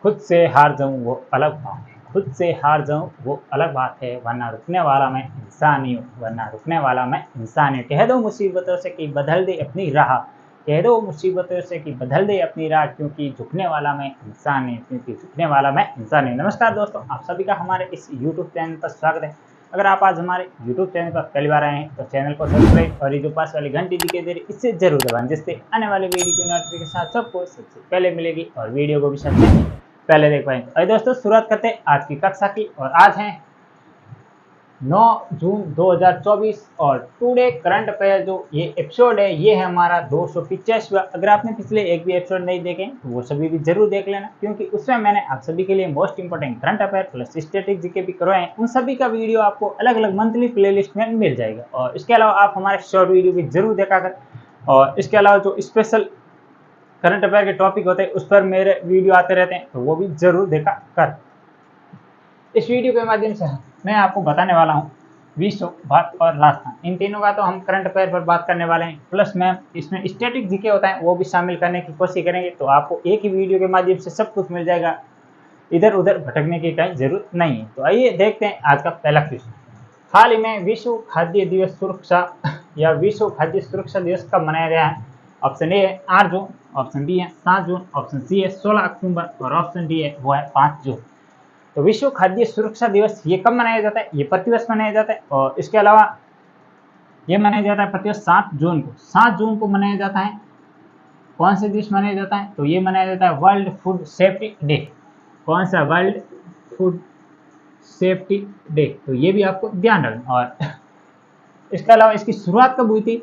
खुद से हार जाऊं वो अलग बात है, खुद से हार जाऊं वो अलग बात है, वरना रुकने वाला मैं इंसान ही हूँ, वरना रुकने वाला मैं इंसान ही। कह दो मुसीबतों से कि बदल दे अपनी राह, कह दो मुसीबतों से कि बदल दे अपनी राह, क्योंकि झुकने वाला मैं इंसान ही, क्योंकि झुकने वाला मैं इंसान ही। नमस्कार दोस्तों, आप सभी का हमारे इस यूट्यूब चैनल पर स्वागत है। अगर आप आज हमारे यूट्यूब चैनल पर पहली बार आए हैं तो चैनल को सब्सक्राइब और ये जो पास वाली घंटी दिखाई दे रही इससे जरूर दबाएं, जिससे आने वाले वीडियो की नोटिफिकेशन सबको सबसे पहले मिलेगी और वीडियो को भी सबसे पहले देख पाएंगे। और दोस्तों शुरुआत करते हैं आज की कक्षा की, और आज है 9 जून 2024 और टुडे करंट अफेयर जो ये एपिसोड है ये है हमारा 285। अगर आपने पिछले एक भी एपिसोड नहीं देखे तो वो सभी भी जरूर देख लेना, क्योंकि उसमें मैंने आप सभी के लिए most important current affair plus static GK भी करवाए हैं। उन सभी का वीडियो आपको अलग अलग मंथली प्लेलिस्ट में मिल जाएगा। और इसके अलावा आप हमारे शॉर्ट वीडियो भी जरूर देखा कर, और इसके अलावा जो स्पेशल करंट अफेयर के टॉपिक होते हैं उस पर मेरे वीडियो आते रहते हैं, तो वो भी जरूर देखा कर। इस वीडियो के माध्यम से मैं आपको बताने वाला हूँ विश्व, भारत और राजस्थान, इन तीनों का तो हम करंट अफेयर पर बात करने वाले हैं, प्लस मैं इसमें स्टैटिक जीके होता है वो भी शामिल करने की कोशिश करेंगे। तो आपको एक ही वीडियो के माध्यम से सब कुछ मिल जाएगा, इधर उधर भटकने की कहीं जरूरत नहीं है। तो आइए देखते हैं आज का पहला क्वेश्चन। हाल ही में विश्व खाद्य दिवस सुरक्षा या विश्व खाद्य सुरक्षा दिवस कब मनाया गया है? ऑप्शन ए है 8 जून, ऑप्शन बी है 7 जून, ऑप्शन सी है 16 अक्टूबर और ऑप्शन डी है वो है 5 जून। तो विश्व खाद्य सुरक्षा दिवस ये कब मनाया जाता है? ये प्रतिवर्ष मनाया जाता है, और इसके अलावा ये मनाया जाता है प्रतिवर्ष 7 जून को। 7 जून को मनाया जाता है। कौन से दिवस मनाया जाता है? तो ये मनाया जाता है वर्ल्ड फूड सेफ्टी डे। कौन सा? World food safety day. तो ये भी आपको ध्यान रखना। और इसके अलावा इसकी शुरुआत कब हुई थी?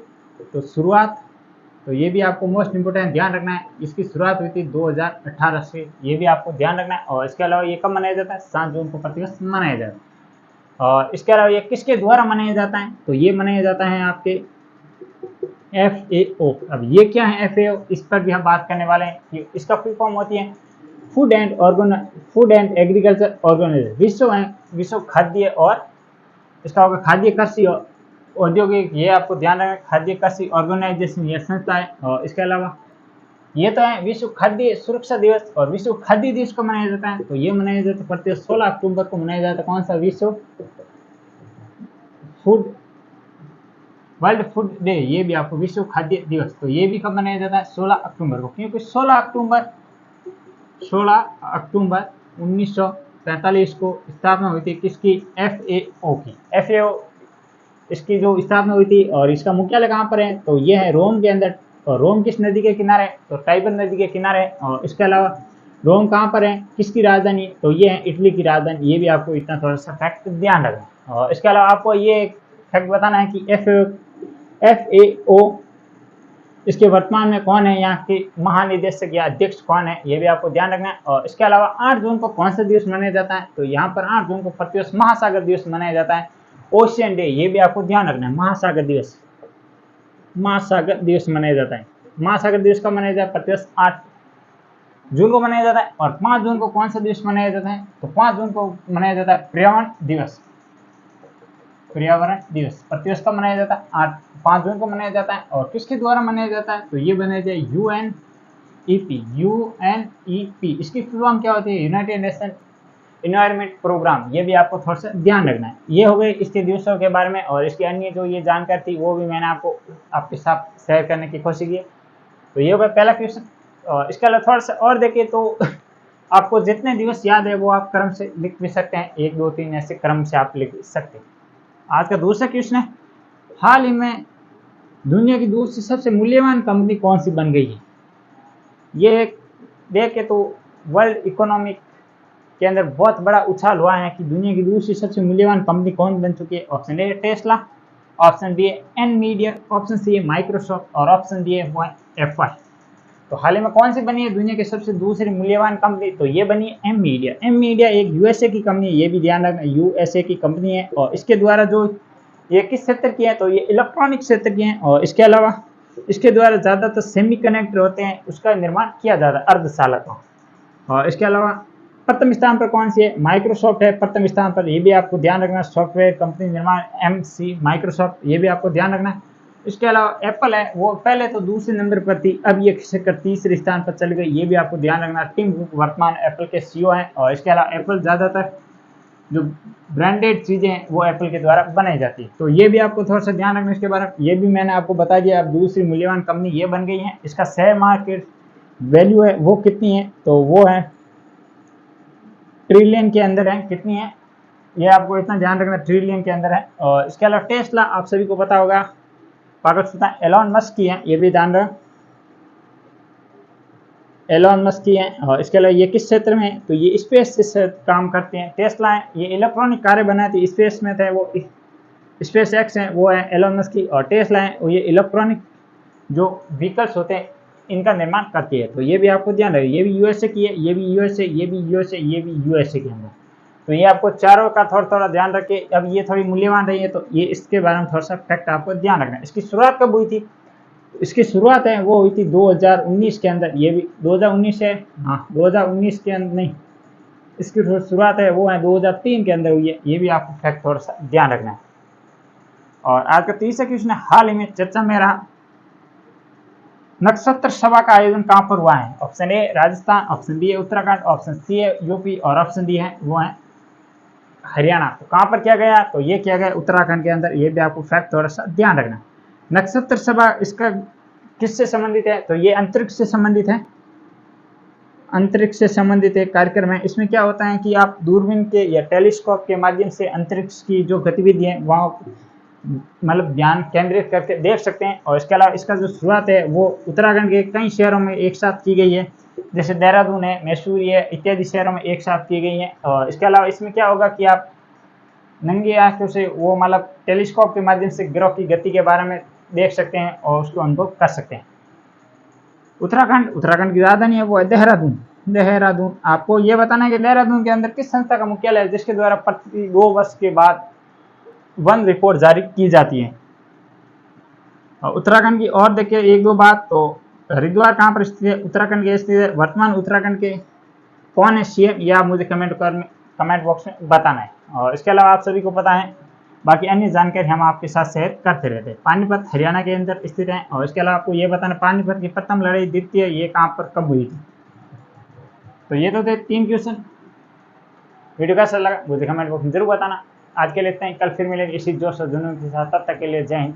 तो शुरुआत, तो ये भी आपको मोस्ट इंपोर्टेंट ध्यान रखना है, इसकी शुरुआत हुई थी 2018 से, ये भी आपको ध्यान रखना है। और इसके अलावा ये कब मनाया जाता है? 7 जून को प्रतिवर्ष मनाया जाता है। और इसके अलावा ये किसके द्वारा मनाया जाता है? तो ये मनाया जाता है आपके FAO। अब ये क्या है FAO? इस पर भी हम बात करने वाले हैं कि इसका फुल फॉर्म होती है फूड एंड एग्रीकल्चर ऑर्गेनाइजेशन। विश्व खाद्य और इसका होगा खाद्य कृषि औद्योगिक, ये आपको ध्यान रखना, खाद्य कृषि ऑर्गेनाइजेशन ये संस्था है। और इसके अलावा ये तो है विश्व खाद्य सुरक्षा दिवस। और विश्व खाद्य दिवस को मनाया जाता है? तो ये मनाया जाता है प्रति 16 अक्टूबर को मनाया जाता है। कौन सा? विश्व फूड वर्ल्ड फूड डे, ये भी आपको विश्व खाद्य दिवस। तो ये भी कब मनाया जाता है? 16 अक्टूबर को, क्योंकि 16 अक्टूबर 1945 को स्थापना हुई थी किसकी? FAO की। FAO इसकी जो स्थापना हुई थी, और इसका मुख्यालय कहाँ पर है? तो ये है रोम के अंदर। और रोम किस नदी के किनारे? तो टाइबर नदी के किनारे। और इसके अलावा रोम कहाँ पर है? किसकी राजधानी? तो ये है इटली की राजधानी। ये भी आपको इतना थोड़ा सा फैक्ट ध्यान रखना। और इसके अलावा आपको ये फैक्ट बताना है कि FAO इसके वर्तमान में कौन है, यहाँ के महानिदेशक या अध्यक्ष कौन है, ये भी आपको ध्यान रखना है। और इसके अलावा 8 जून को कौन सा दिवस मनाया जाता है? तो यहाँ पर 8 जून को प्रतिवर्ष महासागर दिवस मनाया जाता है, ओशियन डे। ये भी आपको ध्यान रखना है, महासागर दिवस मनाया जाता है। महासागर दिवस कब मनाया जाता है? प्रतिवर्ष 8 जून को मनाया जाता है। और 5 जून को कौन सा दिवस मनाया जाता है? तो 5 जून को मनाया जाता है पर्यावरण दिवस। प्रतिवर्ष कब मनाया जाता है? 5 जून को मनाया जाता है। और किसके द्वारा मनाया जाता है? तो ये बनाया जाए UNEP। इसकी फुल फॉर्म क्या होती है? United Nation environment programme. ये भी आपको थोड़ा सा ध्यान रखना है। ये हो गए इसके दिवसों के बारे में, और इसकी अन्य जो ये जानकारी थी वो भी मैंने आपके साथ शेयर करने की कोशिश की। तो ये हो गया पहला क्वेश्चन। और इसके अलावा थोड़ा सा और देखिए तो आपको जितने दिवस याद है वो आप क्रम से लिख भी सकते हैं, 1 2 3 ऐसे क्रम से आप लिख सकते हैं। आज का दूसरा क्वेश्चन है, हाल ही में दुनिया की दूसरी सबसे मूल्यवान कंपनी कौन सी बन गई है? ये देखे तो वर्ल्ड इकोनॉमिक के अंदर बहुत बड़ा उछाल हुआ है कि दुनिया की दूसरी सबसे मूल्यवान कंपनी कौन बन चुकी है। ऑप्शन ए है टेस्ला, ऑप्शन बी है एनमीडिया, ऑप्शन सी है माइक्रोसॉफ्ट और ऑप्शन डी है वो है एप्पल। तो हाल ही में कौन सी बनी है दुनिया की सबसे दूसरी मूल्यवान कंपनी? तो ये बनी है एनमीडिया। एनमीडिया एक यूएसए की कंपनी है, ये भी ध्यान रखना, यूएसए की कंपनी है। और इसके द्वारा जो ये किस क्षेत्र की है? तो ये इलेक्ट्रॉनिक क्षेत्र की है। और इसके अलावा इसके द्वारा ज़्यादातर सेमीकंडक्टर होते हैं उसका निर्माण किया जाता है, अर्धचालक। और इसके अलावा प्रथम स्थान पर कौन सी है? माइक्रोसॉफ्ट है प्रथम स्थान पर, ये भी आपको ध्यान रखना। सॉफ्टवेयर कंपनी निर्माण MC माइक्रोसॉफ्ट, ये भी आपको ध्यान रखना है। इसके अलावा एप्पल है, वो पहले तो दूसरे नंबर पर थी, अब ये खिसक तीसरे स्थान पर चल गई, ये भी आपको ध्यान रखना। टिम कुक वर्तमान एप्पल के सीईओ हैं, और इसके अलावा एप्पल ज़्यादातर जो ब्रांडेड चीज़ें हैं वो एप्पल के द्वारा बनाई जाती है, तो ये भी आपको थोड़ा सा ध्यान रखना इसके बारे में। ये भी मैंने आपको बता दिया। अब दूसरी मूल्यवान कंपनी ये बन गई है, इसका शेयर मार्केट वैल्यू है वो कितनी है, तो वो है ट्रिलियन के अंदर है। कितनी है ये आपको इतना ध्यान रखना, ट्रिलियन के अंदर है। और इसके अलावा टेस्ला आप सभी को पता होगा पाकिस्तान एलॉन मस्क की है, ये भी ध्यान रख, एलॉन मस्क की है। और इसके अलावा ये किस क्षेत्र में है, तो ये स्पेस से काम करते हैं। टेस्ला है, ये इलेक्ट्रॉनिक कारें बनाती, स्पेस में थे वो, स्पेस एक्स है वो है एलॉन मस्क की, और टेस्ला है वो ये इलेक्ट्रॉनिक जो व्हीकल्स होते हैं इनका निर्माण करती है। तो ये भी आपको ध्यान रहे, ये भी यूएसए की है, ये भी यूएसए, ये भी यूएसए, ये भी यूएसए के अंदर। तो ये आपको चारों का थोड़ा थोड़ा ध्यान रखे। अब ये थोड़ी मूल्यवान रही है, तो ये इसके बारे में थोड़ा सा फैक्ट आपको ध्यान रखना है। इसकी शुरुआत कब हुई थी, इसकी शुरुआत है वो हुई थी 2019 के अंदर, ये भी 2019 है, हाँ 2019 के अंदर नहीं, इसकी शुरुआत है वो है 2003 के अंदर हुई है, ये भी आपको फैक्ट थोड़ा सा ध्यान रखना है। और आज का तीसरा क्वेश्चन हाल ही में चर्चा में रहा, नक्षत्र सभा का आयोजन कहाँ पर हुआ है। Option A Rajasthan, option B है उत्तराखंड, ऑप्शन सी है यूपी, और ऑप्शन डी है वो है हरियाणा। तो कहाँ पर किया गया, तो ये किया गया उत्तराखंड के अंदर, ये भी आपको फैक्ट थोड़ा सा ध्यान रखना। नक्षत्र सभा इसका किससे संबंधित है, तो ये अंतरिक्ष से संबंधित है, अंतरिक्ष से संबंधित एक कार्यक्रम है। इसमें क्या होता है कि आप दूरबीन के या टेलीस्कोप के माध्यम से अंतरिक्ष की जो गतिविधि है वहाँ मतलब ध्यान केंद्रित करके देख सकते हैं। और इसके अलावा इसका जो शुरुआत है वो उत्तराखंड के कई शहरों में एक साथ की गई है, जैसे देहरादून है, मैसूर है, इत्यादि शहरों में एक साथ की गई है। और इसके अलावा इसमें क्या होगा कि आप नंगी आंखों से वो मतलब टेलीस्कोप के माध्यम से ग्रह की गति के बारे में देख सकते हैं और उसको अनुभव कर सकते हैं। उत्तराखंड की राजधानी है वो है देहरादून। देहरादून आपको ये बताना है कि देहरादून के अंदर किस संस्था का मुख्यालय है, जिसके द्वारा प्रति 2 वर्ष के बाद वन रिपोर्ट जारी की जाती है। और उत्तराखंड की और देखिए एक दो बात, तो हरिद्वार कहाँ पर स्थित है, उत्तराखंड के स्थित है। वर्तमान उत्तराखंड के कौन है सीएम, या मुझे कमेंट बॉक्स में बताना है। और इसके अलावा आप सभी को पता है बाकी अन्य जानकारी हम आपके साथ शेयर करते रहते हैं। पानीपत हरियाणा के अंदर स्थित है। और इसके अलावा आपको ये बताना पानीपत की प्रथम लड़ाई द्वितीय ये कहाँ पर कब हुई थी। तो ये तो थे 3 क्वेश्चन। वीडियो कैसा लगा मुझे कमेंट बॉक्स में जरूर बताना। आज के लिए इतना ही, कल फिर मिलेंगे इसी जोश और जुनून के साथ, तब तक के लिए जय हिंद।